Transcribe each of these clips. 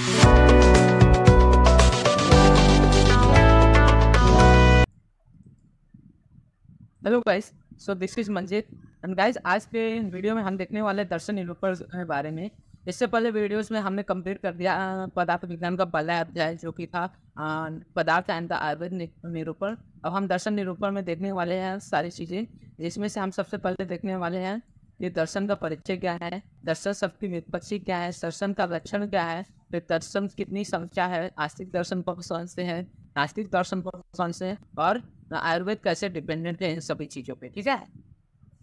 Hello guys, so this is Manjeet and guys, आज के video में हम देखने वाले दर्शन निरूपण के बारे में। इससे पहले वीडियोस में हमने कंप्लीट कर दिया पदार्थ विज्ञान का पहला अध्याय जो कि था पदार्थ एंड द आयुर्वेद निरूपण। अब हम दर्शन निरूपण में देखने वाले हैं सारी चीज़ें, जिसमें से हम सबसे पहले देखने वाले हैं ये दर्शन का परिचय क्या है, दर्शन शब्द की व्युत्पत्ति क्या है, दर्शन का लक्षण क्या है, फिर दर्शन कितनी संख्या है, आस्तिक दर्शन कौन से है, नास्तिक दर्शन कौन से है, और आयुर्वेद कैसे डिपेंडेंट है इन सभी चीज़ों पे। ठीक है,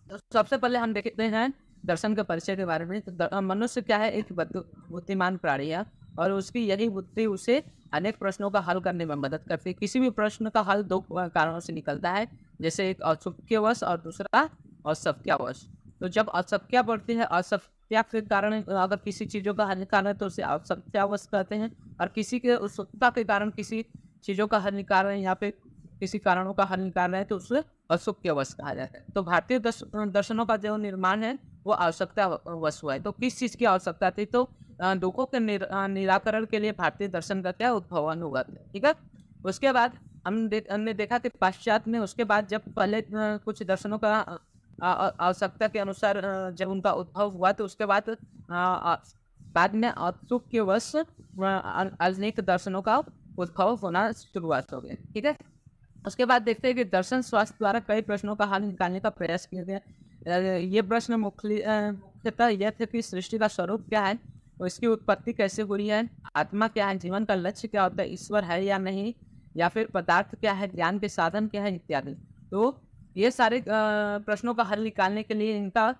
तो सबसे पहले हम देखते हैं दर्शन के परिचय के बारे में। तो मनुष्य क्या है, एक बुद्धिमान प्राणी है और उसकी यही बुद्धि उसे अनेक प्रश्नों का हल करने में मदद करती है। किसी भी प्रश्न का हल दो कारणों से निकलता है, जैसे एक औत्सुक्यवश और दूसरा औत्सुक्यावश। तो जब औत्सुक्या बढ़ती है, औत्सुक्या के कारण अगर किसी चीज़ों का हल निकालना है तो उसे औत्सुक्यावश कहते हैं, और किसी के उत्सुकता के कारण किसी चीज़ों का हल निकाल रहे हैं, यहाँ पे किसी कारणों का हल निकाल रहे हैं, तो उसे औत्सुक्यवश कहा जाता है। तो भारतीय दर्शनों का जो निर्माण है वो आवश्यकतावश हुआ है। तो किस चीज़ की आवश्यकता थी? तो दुखों के निराकरण के लिए भारतीय दर्शन का क्या उद्भवन हुआ था। ठीक है, उसके बाद हमने देखा कि पाश्चात्य में उसके बाद जब पहले कुछ दर्शनों का आवश्यकता के अनुसार जब उनका उद्भव हुआ, तो उसके बाद में औत्सुक्यवश अनेक दर्शनों का उद्भव होना शुरुआत हो गई। ठीक है, उसके बाद देखते हैं कि दर्शन शास्त्र द्वारा कई प्रश्नों का हल निकालने का प्रयास किया गया। ये प्रश्न मुख्यतः यह थे कि सृष्टि का स्वरूप क्या है, इसकी उत्पत्ति कैसे हुई है, आत्मा क्या है, जीवन का लक्ष्य क्या होता है, ईश्वर है या नहीं, या फिर पदार्थ क्या है, ज्ञान के साधन क्या है, इत्यादि। तो ये सारे प्रश्नों का हल निकालने के लिए इनका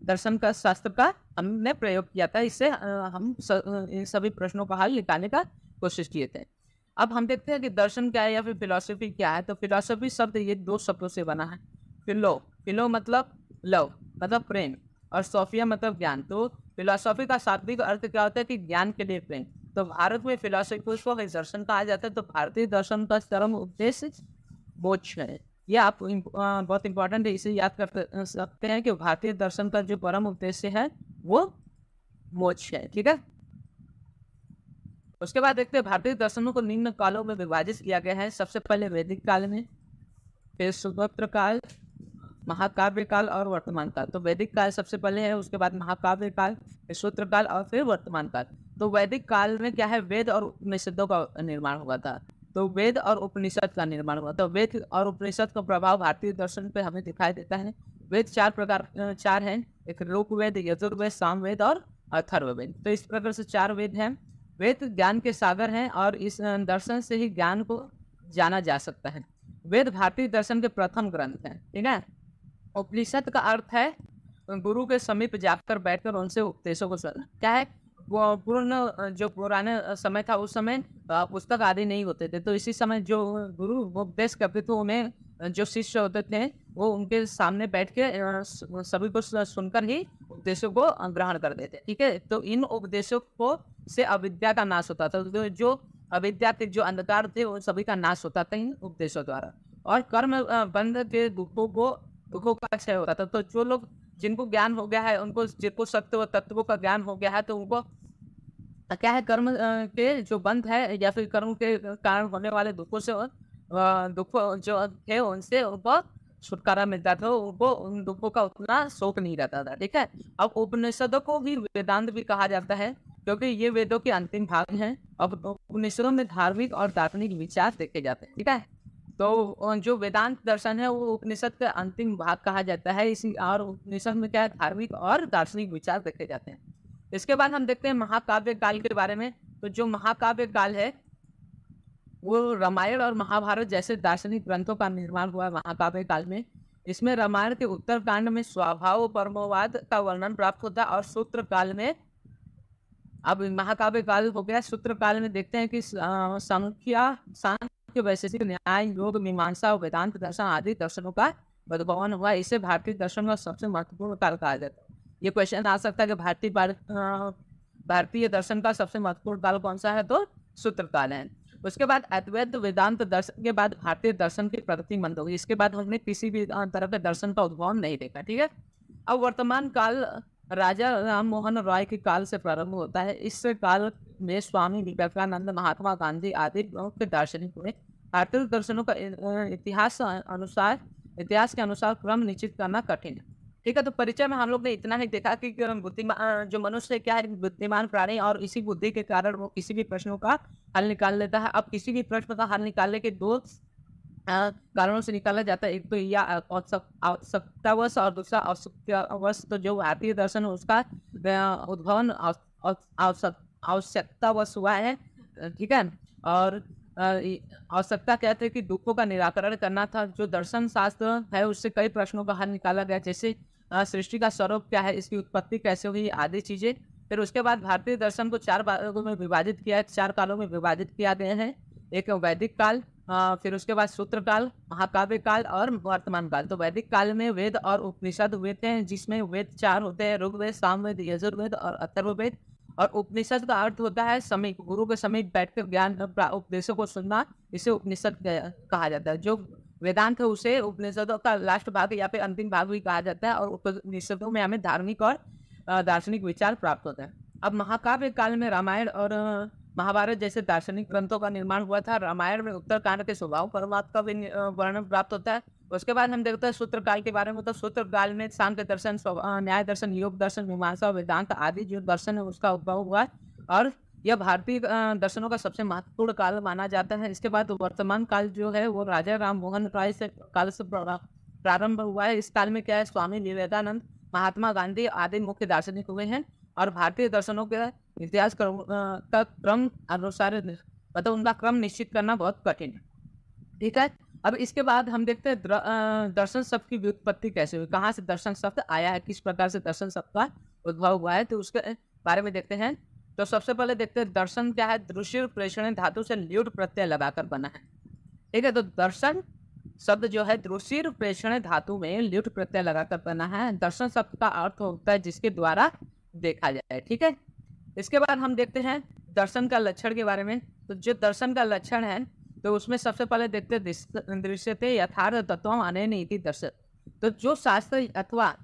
दर्शन का शास्त्र का हमने प्रयोग किया था। इससे हम इन सभी प्रश्नों का हल निकालने का कोशिश किए थे। अब हम देखते हैं कि दर्शन क्या है या फिर फिलॉसफी क्या है। तो फिलॉसफी शब्द ये दो शब्दों से बना है। फिलो मतलब लव, मतलब प्रेम, और सोफिया मतलब ज्ञान। तो फिलॉसफी का शाब्दिक अर्थ क्या होता है कि ज्ञान के लिए प्रेम। तो भारत में फिलॉसफी को दर्शन कहा जाता है। तो भारतीय दर्शन का चरम उद्देश्य मोक्ष है। ये आप बहुत इंपॉर्टेंट है, इसे याद कर सकते हैं कि भारतीय दर्शन का जो परम उद्देश्य है वो मोक्ष है। ठीक है, उसके बाद देखते हैं भारतीय दर्शनों को निम्न कालों में विभाजित किया गया है। सबसे पहले वैदिक काल में, फिर सूत्र काल, महाकाव्य काल और वर्तमान काल। तो वैदिक काल सबसे पहले है, उसके बाद महाकाव्य काल, फिर सूत्र काल और फिर वर्तमान काल। तो वैदिक काल में क्या है, वेद और उपनिषदों का निर्माण हुआ था। तो वेद और उपनिषद का निर्माण हुआ। तो वेद और उपनिषद का प्रभाव भारतीय दर्शन पे हमें दिखाई देता है। वेद चार हैं, एक ऋग्वेद, यजुर्वेद, सामवेद और अथर्ववेद। तो इस प्रकार से चार वेद हैं। वेद ज्ञान के सागर हैं और इस दर्शन से ही ज्ञान को जाना जा सकता है। वेद भारतीय दर्शन के प्रथम ग्रंथ हैं। ठीक है, उपनिषद का अर्थ है गुरु के समीप जाकर बैठकर उनसे उपदेशों को सुनना। क्या है, वो जो पुराने समय था उस समय पुस्तक आदि नहीं होते थे। तो इसी समय जो गुरु उपदेश करते थे, उन्हें जो शिष्य होते थे वो उनके सामने बैठ के सभी को सुनकर ही उपदेशों को ग्रहण कर देते। ठीक है, तो इन उपदेशों को से अविद्या का नाश होता था। तो जो अविद्या के जो अंधकार थे वो सभी का नाश होता था इन उपदेशों द्वारा, और कर्म बंध के दुखों का क्षय होता था। तो जो लोग जिनको ज्ञान हो गया है, जिनको सत्य व तत्वों का ज्ञान हो गया है, तो उनको क्या है, कर्म के जो बंध है या फिर कर्म के कारण होने वाले दुखों से दुख जो थे उनसे उनको छुटकारा मिलता था। उनको उन दुखों का उतना शोक नहीं रहता था। ठीक है, अब उपनिषदों को भी वेदांत भी कहा जाता है क्योंकि ये वेदों के अंतिम भाग हैं। अब उपनिषदों में धार्मिक और दार्शनिक विचार देखे जाते हैं। ठीक है, तो जो वेदांत दर्शन है वो उपनिषद का अंतिम भाग कहा जाता है। इसी और उपनिषद में क्या है, धार्मिक और दार्शनिक विचार देखे जाते हैं। इसके बाद हम देखते हैं महाकाव्य काल के बारे में। तो जो महाकाव्य काल है वो रामायण और महाभारत जैसे दार्शनिक ग्रंथों का निर्माण हुआ महाकाव्य काल में। इसमें रामायण के उत्तरकांड में स्वभाव परमोवाद का वर्णन प्राप्त होता है, और सूत्र काल में, अब महाकाव्य काल हो गया, सूत्र काल में देखते हैं कि सांख्य, वैशेषिक, न्याय, योग, मीमांसा और वेदांत दर्शन आदि दर्शनों का उद्भवन हुआ। इसे भारतीय दर्शन का सबसे महत्वपूर्ण काल कहा जाता है। ये क्वेश्चन आ सकता है कि भारतीय दर्शन का सबसे महत्वपूर्ण काल कौन सा है? तो सूत्र काल है। उसके बाद अद्वैत वेदांत दर्शन के बाद भारतीय दर्शन की प्रगति मंद होगी। इसके बाद हमने किसी भी तरह के दर्शन का उद्भव नहीं देखा। ठीक है, अब वर्तमान काल राजा राम मोहन रॉय के काल से प्रारंभ होता है। इस काल में स्वामी विवेकानंद, महात्मा गांधी आदि प्रमुख दार्शनिक हुए। भारतीय दर्शनों का इतिहास के अनुसार क्रम निश्चित करना कठिन है। ठीक है, तो परिचय में हम लोग ने इतना ही देखा कि बुद्धिमान जो मनुष्य है क्या है, बुद्धिमान प्राणी, और इसी बुद्धि के कारण वो किसी भी प्रश्नों का हल निकाल लेता है। अब किसी भी प्रश्न का हल निकालने के दो कारणों से निकाला जाता है। एक तो या आवश्यकतावश और दूसरा औत्सुक्यवश। तो जो भारतीय दर्शन है उसका उद्भवन आवश्यकतावश हुआ है। ठीक है, और आवश्यकता क्या थी कि दुखों का निराकरण करना था। जो दर्शन शास्त्र है उससे कई प्रश्नों का हल निकाला गया, जैसे सृष्टि का स्वरूप क्या है, इसकी उत्पत्ति कैसे हुई, आदि चीजें। फिर उसके बाद भारतीय दर्शन को 4 भागों में विभाजित किया है, 4 कालों में विभाजित किया गया है। एक वैदिक काल, फिर उसके बाद सूत्र काल, महाकाव्य काल और वर्तमान काल। तो वैदिक काल में वेद और उपनिषद होते हैं, जिसमें वेद 4 होते हैं, ऋग्वेद, सामवेद, यजुर्वेद और अथर्ववेद। और उपनिषद का अर्थ होता है समीप, गुरु के समीप बैठकर ज्ञान उपदेशों को सुनना, इसे उपनिषद कहा जाता है। जो वेदांत है उसे उपनिषदों का लास्ट भाग या फिर अंतिम भाग भी कहा जाता है। और उपनिषदों में हमें धार्मिक और दार्शनिक विचार प्राप्त होता है। अब महाकाव्य काल में रामायण और महाभारत जैसे दार्शनिक ग्रंथों का निर्माण हुआ था। रामायण में उत्तरकांड के स्वभाव परमात्मा का भी वर्णन प्राप्त होता है। उसके बाद हम देखते हैं सूत्र काल के बारे में। तो सूत्र काल में सांख्य दर्शन, न्याय दर्शन, योग दर्शन, मीमांसा, वेदांत आदि जो दर्शन है उसका उद्भव हुआ है। और यह भारतीय दर्शनों का सबसे महत्वपूर्ण काल माना जाता है। इसके बाद वर्तमान काल जो है वो राजा राम मोहन रॉय से काल से प्रारंभ हुआ है। इस काल में क्या है, स्वामी विवेकानंद, महात्मा गांधी आदि मुख्य दार्शनिक हुए हैं। और भारतीय दर्शनों के इतिहास का क्रम अनुसार मतलब उनका क्रम निश्चित करना बहुत कठिन है। ठीक है, अब इसके बाद हम देखते हैं दर्शन शब्द की व्युत्पत्ति कैसे हुई, कहाँ से दर्शन शब्द आया है, किस प्रकार से दर्शन शब्द का उद्भव हुआ है, तो उसके बारे में देखते हैं। तो सबसे पहले देखते हैं दर्शन क्या है। दृश्य प्रेषण धातु से ल्यूट प्रत्यय लगाकर बना है। ठीक है, तो दर्शन शब्द जो है दृश्य प्रेषण धातु में ल्यूट प्रत्यय लगाकर बना है। दर्शन शब्द का अर्थ होता है जिसके द्वारा देखा जाए। ठीक है, इसके बाद हम देखते हैं दर्शन का लक्षण के बारे में। तो जो दर्शन का लक्षण है तो उसमें सबसे पहले देखते हैं दृश्यते यथार्थ तत्व अनेन इति दर्शन। तो जो शास्त्र अथवा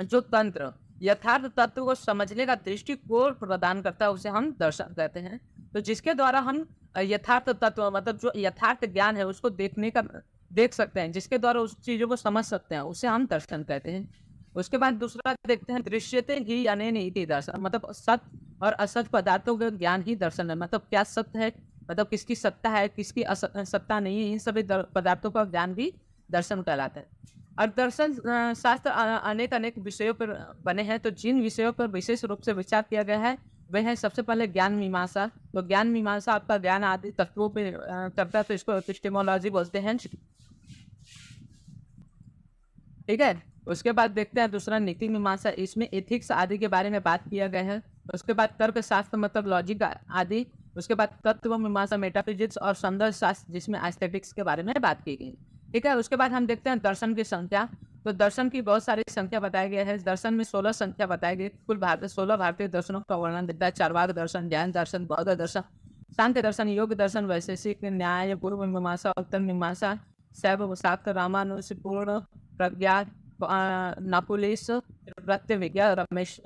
जो तंत्र यथार्थ तत्व को समझने का दृष्टिकोण प्रदान करता है उसे हम दर्शन कहते हैं। तो जिसके द्वारा हम यथार्थ तत्व मतलब जो यथार्थ ज्ञान है उसको देख सकते हैं, जिसके द्वारा उस चीजों को समझ सकते हैं, उसे हम दर्शन कहते हैं। उसके बाद दूसरा देखते हैं दृश्यते ही अनेन इति दर्शन। मतलब सत्य और असत्य पदार्थों का ज्ञान ही दर्शन है। मतलब क्या सत्य है, मतलब किसकी सत्ता है, किसकी सत्ता नहीं है, इन सभी पदार्थों का ज्ञान भी दर्शन कहलाता है। और दर्शन शास्त्र अनेक विषयों पर बने हैं। तो जिन विषयों पर विशेष रूप से विचार किया गया है वे है सबसे पहले ज्ञान मीमांसा। तो ज्ञान मीमांसा आपका ज्ञान आदि तत्वों पे करता है, तो इसको एपिस्टेमोलॉजी बोलते हैं। ठीक है, उसके बाद देखते हैं दूसरा नीति मीमांसा। इसमें एथिक्स आदि के बारे में बात किया गया है। उसके बाद तर्क शास्त्र मतलब लॉजिक आदि। उसके बाद तत्व मीमांसा मेटाफिजिक्स और सौंदर्य शास्त्र जिसमें एस्थेटिक्स के बारे में बात की गई। ठीक है, उसके बाद हम देखते हैं दर्शन की संख्या। तो दर्शन की बहुत सारी संख्या बताई गई है। दर्शन में 16 संख्या बताई गई। कुल 16 भारतीय दर्शनों का वर्णन देता है। चार्वाक दर्शन, जैन दर्शन, बौद्ध दर्शन, सांख्य दर्शन, योग दर्शन, वैशेषिक न्याय, पूर्व मीमांसा, उत्तर मीमांसा, शैव शाक्त, रामानुज, पूर्ण प्रज्ञा, नापुलिस, प्रत्यय विज्ञान, रमेश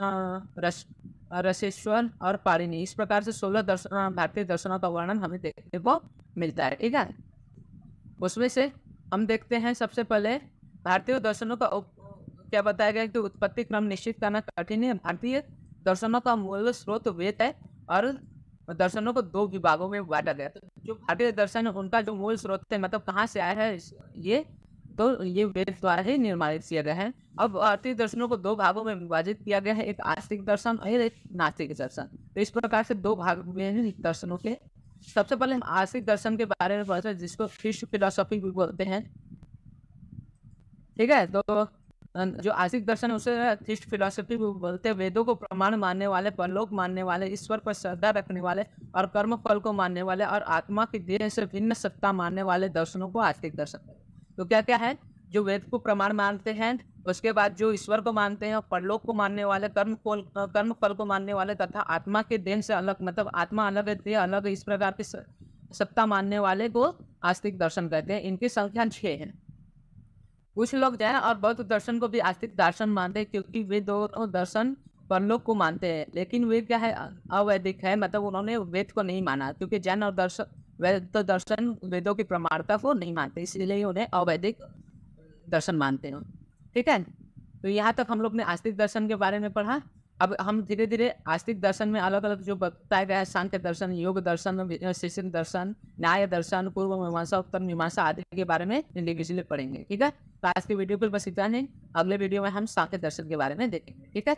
रसेश्वर और पाणिनि। इस प्रकार से 16 भारतीय दर्शनों का वर्णन हमें देखने को मिलता है। ठीक है, उसमें से हम देखते हैं सबसे पहले भारतीय दर्शनों का क्या बताया गया कि उत्पत्ति क्रम निश्चित करना कठिन है। भारतीय दर्शनों का मूल स्रोत वेद है और दर्शनों को 2 विभागों में बांटा गया। तो जो भारतीय दर्शन है उनका जो मूल स्रोत है मतलब कहाँ से आया है ये वेद द्वारा ही निर्माणित किया गया है। अब भारतीय दर्शनों को 2 भागों में विभाजित किया गया है, एक आस्तिक दर्शन और एक नास्तिक दर्शन। तो इस प्रकार से 2 भाग में दर्शनों के। सबसे पहले हम आस्तिक दर्शन के बारे में पढ़ते हैं जिसको फिश फिलोसफी भी बोलते हैं। ठीक है, तो जो आस्तिक दर्शन है उसे थिस्ट फिलोसफी भी बोलते हैं। वेदों को प्रमाण मानने वाले, परलोक मानने वाले, ईश्वर पर श्रद्धा रखने वाले और कर्म फल को मानने वाले और आत्मा की देह से भिन्न सत्ता मानने वाले दर्शनों को आस्तिक दर्शन। तो क्या क्या है, जो वेद को प्रमाण मानते हैं, उसके बाद जो ईश्वर को मानते हैं, परलोक को मानने वाले, कर्म फल को मानने वाले तथा आत्मा के देह से अलग मतलब आत्मा अलग है देह अलग, इस प्रकार की सत्ता मानने वाले को आस्तिक दर्शन कहते हैं। इनकी संख्या 6 है। कुछ लोग जैन और बौद्ध दर्शन को भी आस्तिक दर्शन मानते हैं, क्योंकि वे दोनों दर्शन परलोक को मानते हैं, लेकिन वे क्या है, अवैदिक है, मतलब उन्होंने वेद को नहीं माना, क्योंकि जैन और वैद दर्शन वेदों की प्रमाणता को नहीं मानते, इसलिए उन्हें अवैदिक दर्शन मानते हैं। ठीक है, तो यहाँ तक हम लोग ने आस्तिक दर्शन के बारे में पढ़ा। अब हम धीरे धीरे आस्तिक दर्शन में अलग अलग जो बताया गया है, सांख्य दर्शन, योग दर्शन, शिष्य दर्शन, न्याय दर्शन, पूर्व मीमांसा, उत्तर मीमांसा आदि के बारे में इंडिविजुअली पढ़ेंगे। ठीक है, तो आज की वीडियो पर बस इतना नहीं, अगले वीडियो में हम सांख्य दर्शन के बारे में देखेंगे। ठीक है।